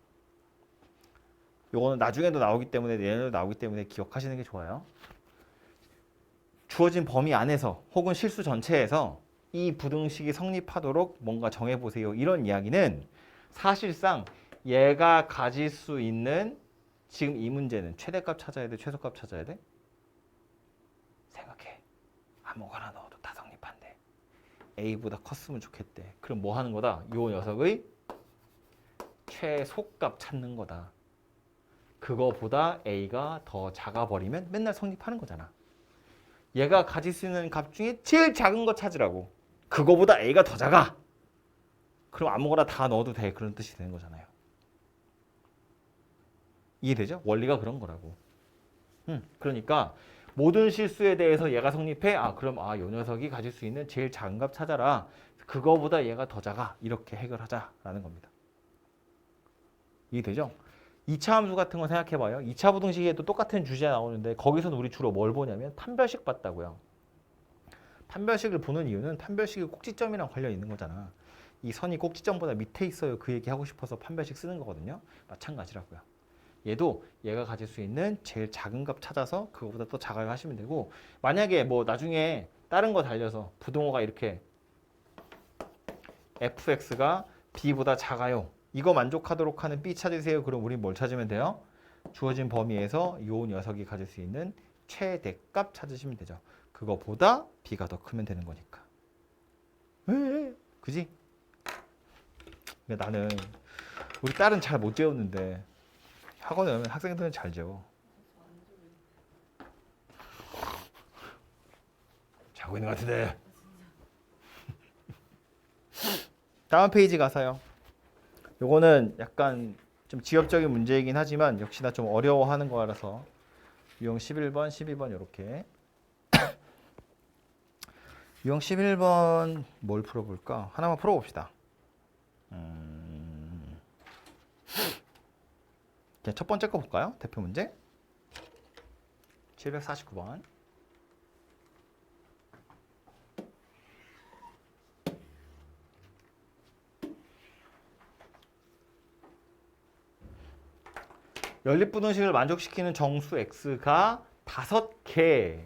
요거는 나중에도 나오기 때문에 내년에도 나오기 때문에 기억하시는 게 좋아요. 주어진 범위 안에서 혹은 실수 전체에서 이 부등식이 성립하도록 뭔가 정해보세요. 이런 이야기는 사실상 얘가 가질 수 있는 지금 이 문제는 최대값 찾아야 돼? 최소값 찾아야 돼? 생각해. 아무거나 넣어도 다 성립한대. A보다 컸으면 좋겠대. 그럼 뭐 하는 거다? 요 녀석의 최소값 찾는 거다. 그거보다 A가 더 작아버리면 맨날 성립하는 거잖아. 얘가 가질 수 있는 값 중에 제일 작은 거 찾으라고. 그거보다 A가 더 작아. 그럼 아무거나 다 넣어도 돼. 그런 뜻이 되는 거잖아요. 이해되죠? 원리가 그런 거라고. 그러니까 모든 실수에 대해서 얘가 성립해. 그럼 요 녀석이 가질 수 있는 제일 작은 값 찾아라. 그거보다 얘가 더 작아. 이렇게 해결하자라는 겁니다. 이해되죠? 2차 함수 같은 거 생각해봐요. 2차 부등식에도 똑같은 주제가 나오는데 거기서는 우리 주로 뭘 보냐면 판별식 봤다고요. 판별식을 보는 이유는 판별식이 꼭지점이랑 관련 있는 거잖아. 이 선이 꼭지점보다 밑에 있어요. 그 얘기 하고 싶어서 판별식 쓰는 거거든요. 마찬가지라고요. 얘도 얘가 가질 수 있는 제일 작은 값 찾아서 그거보다 또 작아요 하시면 되고, 만약에 뭐 나중에 다른 거 달려서 부동호가 이렇게 fx가 b보다 작아요. 이거 만족하도록 하는 b 찾으세요. 그럼 우리 뭘 찾으면 돼요? 주어진 범위에서 이 녀석이 가질 수 있는 최대값 찾으시면 되죠. 그거보다 b가 더 크면 되는 거니까. 그지? 나는 우리 딸은 잘 못 재웠는데 학원에 오면 학생들은 잘 재워. 자고 있는 것 같은데. 다음 페이지 가서요. 요거는 약간 좀 지엽적인 문제이긴 하지만 역시나 좀 어려워하는 거라서 유형 11번, 12번 이렇게. 유형 11번 뭘 풀어볼까? 하나만 풀어봅시다. 첫 번째 거 볼까요? 대표 문제 749번. 연립부등식을 만족시키는 정수 x가 5개.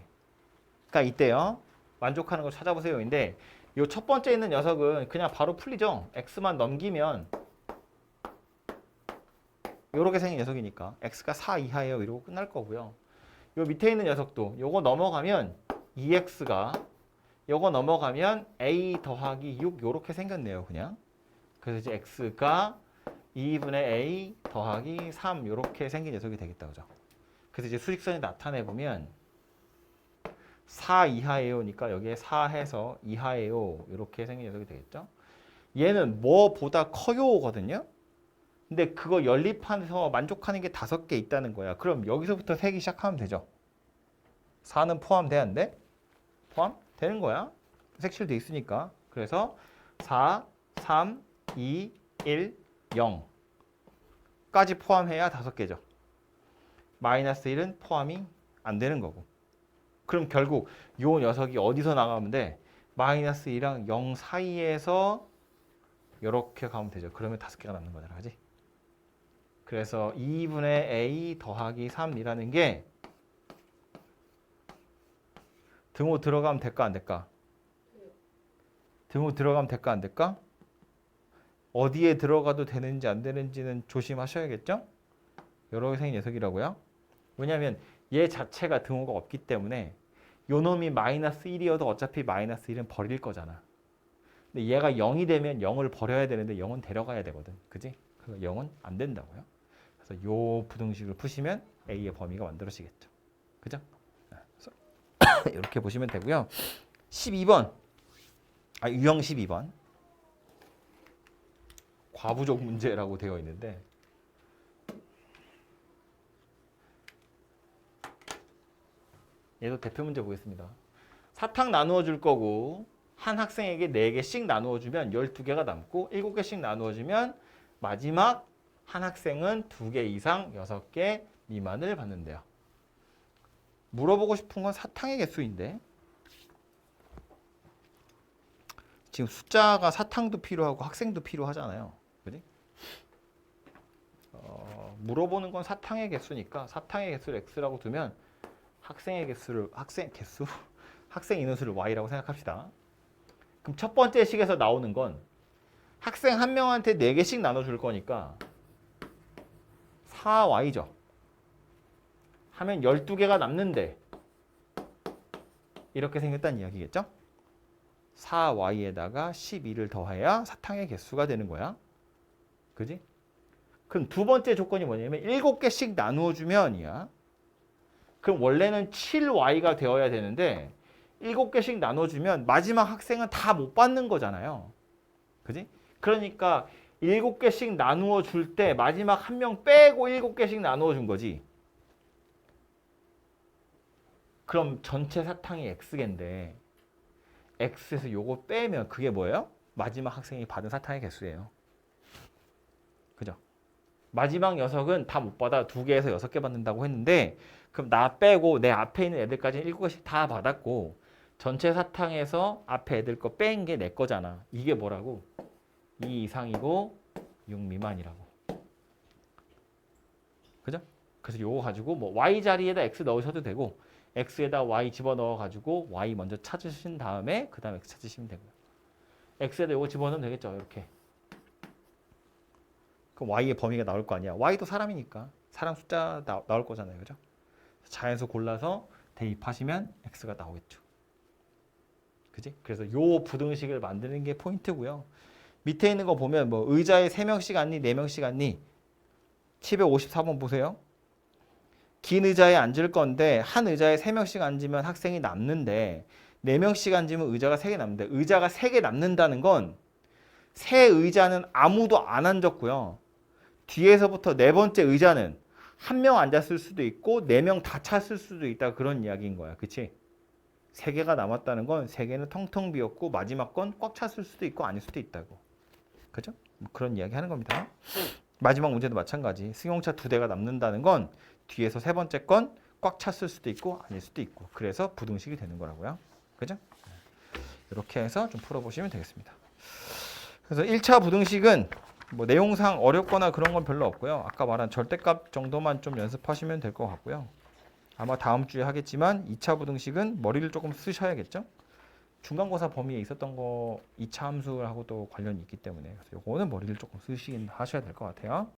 딱 이때요. 만족하는 거 찾아보세요인데 이 첫 번째 있는 녀석은 그냥 바로 풀리죠. x만 넘기면 요렇게 생긴 녀석이니까 x가 4 이하예요. 이러고 끝날 거고요. 요 밑에 있는 녀석도 요거 넘어가면 2x가 요거 넘어가면 a 더하기 6 요렇게 생겼네요. 그냥. 그래서 이제 x가 2분의 a 더하기 3 요렇게 생긴 녀석이 되겠다. 그죠? 그래서 이제 수직선이 나타내보면 4 이하예요니까 여기에 4 해서 이하예요. 이렇게 생긴 녀석이 되겠죠? 얘는 뭐보다 커요거든요? 근데 그거 연립해서 만족하는 게 5개 있다는 거야. 그럼 여기서부터 세기 시작하면 되죠. 4는 포함돼야 안 돼? 포함되는 거야. 색칠돼 있으니까. 그래서 4, 3, 2, 1, 0까지 포함해야 5개죠. 마이너스 1은 포함이 안 되는 거고. 그럼 결국 요 녀석이 어디서 나가면 돼? 마이너스 2랑 0 사이에서 이렇게 가면 되죠. 그러면 5개가 남는 거잖아. 그지? 그래서 2분의 a 더하기 3이라는 게 등호 들어가면 될까 안 될까? 등호 들어가면 될까 안 될까? 어디에 들어가도 되는지 안 되는지는 조심하셔야겠죠? 여러 생긴 녀석이라고요. 왜냐하면 얘 자체가 등호가 없기 때문에 요 놈이 마이너스 1이어도 어차피 마이너스 1은 버릴 거잖아. 근데 얘가 0이 되면 0을 버려야 되는데 0은 데려가야 되거든. 그지? 그래서 0은 안 된다고요. 그래서 요 부등식을 푸시면 A의 범위가 만들어지겠죠. 그죠? 그래서 이렇게 보시면 되고요. 12번. 유형 12번. 과부족 문제라고 되어 있는데 얘도 대표 문제 보겠습니다. 사탕 나누어 줄 거고 한 학생에게 4개씩 나누어 주면 12개가 남고 7개씩 나누어 주면 마지막 한 학생은 2개 이상 6개 미만을 받는데요. 물어보고 싶은 건 사탕의 개수인데 지금 숫자가 사탕도 필요하고 학생도 필요하잖아요. 그지? 물어보는 건 사탕의 개수니까 사탕의 개수를 x라고 두면 학생 인원수를 y라고 생각합시다. 그럼 첫 번째 식에서 나오는 건 학생 한 명한테 4개씩 나눠줄 거니까 4y죠. 하면 12개가 남는데 이렇게 생겼다는 이야기겠죠? 4y에다가 12를 더해야 사탕의 개수가 되는 거야. 그지? 그럼 두 번째 조건이 뭐냐면 7개씩 나누어 주면이야. 그럼 원래는 7y가 되어야 되는데 7개씩 나눠주면 마지막 학생은 다 못 받는 거잖아요. 그지? 그러니까 7개씩 나누어 줄 때 마지막 한 명 빼고 7개씩 나누어 준 거지. 그럼 전체 사탕이 x개인데 x에서 요거 빼면 그게 뭐예요? 마지막 학생이 받은 사탕의 개수예요. 그죠? 마지막 녀석은 다 못 받아 2개에서 6개 받는다고 했는데 그럼 나 빼고 내 앞에 있는 애들까지는 7개씩 다 받았고 전체 사탕에서 앞에 애들 거 뺀 게 내 거잖아. 이게 뭐라고? 2 이상이고 6 미만이라고. 그죠? 그래서 요거 가지고 뭐 y 자리에다 x 넣으셔도 되고 x에다 y 집어넣어 가지고 y 먼저 찾으신 다음에 그 다음에 x 찾으시면 되고요. x에다 요거 집어넣으면 되겠죠. 이렇게. 그럼 y의 범위가 나올 거 아니야. y도 사람이니까 사람 숫자 나올 거잖아요. 그죠? 자연수 골라서 대입하시면 x가 나오겠죠. 그지? 그래서 요 부등식을 만드는 게 포인트고요. 밑에 있는 거 보면 뭐 의자에 3명씩 앉니 4명씩 앉니 754번 보세요. 긴 의자에 앉을 건데 한 의자에 3명씩 앉으면 학생이 남는데 4명씩 앉으면 의자가 3개 남는데 의자가 3개 남는다는 건 새 의자는 아무도 안 앉았고요. 뒤에서부터 네 번째 의자는 한 명 앉았을 수도 있고 4명 다 찼을 수도 있다. 그런 이야기인 거야. 그치? 3개가 남았다는 건 3개는 텅텅 비었고 마지막 건 꽉 찼을 수도 있고 아닐 수도 있다고. 그죠? 뭐 그런 이야기 하는 겁니다. 마지막 문제도 마찬가지. 승용차 2대가 남는다는 건 뒤에서 세 번째 건 꽉 찼을 수도 있고 아닐 수도 있고. 그래서 부등식이 되는 거라고요. 그죠? 이렇게 해서 좀 풀어보시면 되겠습니다. 그래서 1차 부등식은 뭐 내용상 어렵거나 그런 건 별로 없고요. 아까 말한 절대값 정도만 좀 연습하시면 될 것 같고요. 아마 다음 주에 하겠지만 2차 부등식은 머리를 조금 쓰셔야겠죠. 중간고사 범위에 있었던 거 2차 함수하고도 관련이 있기 때문에 그래서 요거는 머리를 조금 쓰시긴 하셔야 될 것 같아요.